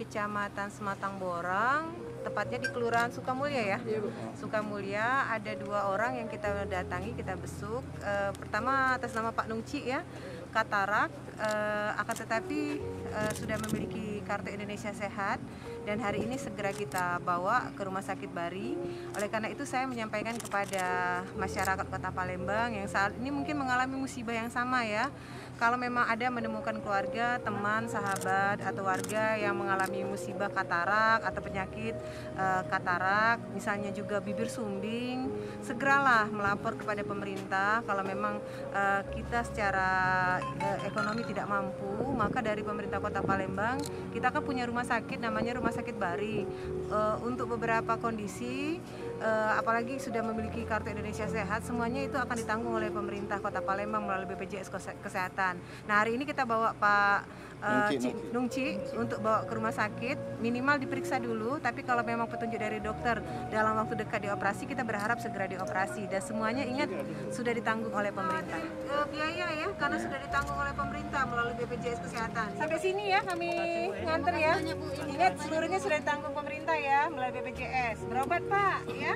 Kecamatan Sematang Borang, tepatnya di Kelurahan Sukamulya ya. Iya, Bu. Sukamulya ada 2 orang yang kita datangi, kita besuk. Pertama atas nama Pak Nungci ya, katarak, akan tetapi sudah memiliki kartu Indonesia Sehat dan hari ini segera kita bawa ke Rumah Sakit Bari. Oleh karena itu saya menyampaikan kepada masyarakat Kota Palembang yang saat ini mungkin mengalami musibah yang sama ya. Kalau memang ada menemukan keluarga, teman, sahabat, atau warga yang mengalami musibah katarak atau penyakit katarak, misalnya juga bibir sumbing, segeralah melapor kepada pemerintah. Kalau memang kita secara ekonomi tidak mampu, maka dari pemerintah Kota Palembang kita kan punya rumah sakit namanya Rumah Sakit Bari. Untuk beberapa kondisi, apalagi sudah memiliki kartu Indonesia Sehat, semuanya itu akan ditanggung oleh pemerintah Kota Palembang melalui BPJS Kesehatan. Nah, hari ini kita bawa Pak Nungci untuk bawa ke rumah sakit, minimal diperiksa dulu, tapi kalau memang petunjuk dari dokter dalam waktu dekat dioperasi, kita berharap segera dioperasi. Dan semuanya ingat sudah ditanggung oleh pemerintah. Biaya ya, karena sudah ditanggung oleh pemerintah melalui BPJS Kesehatan. Sampai sini ya kami nganter ya. Ingat seluruhnya sudah ditanggung pemerintah ya melalui BPJS. Berobat Pak ya.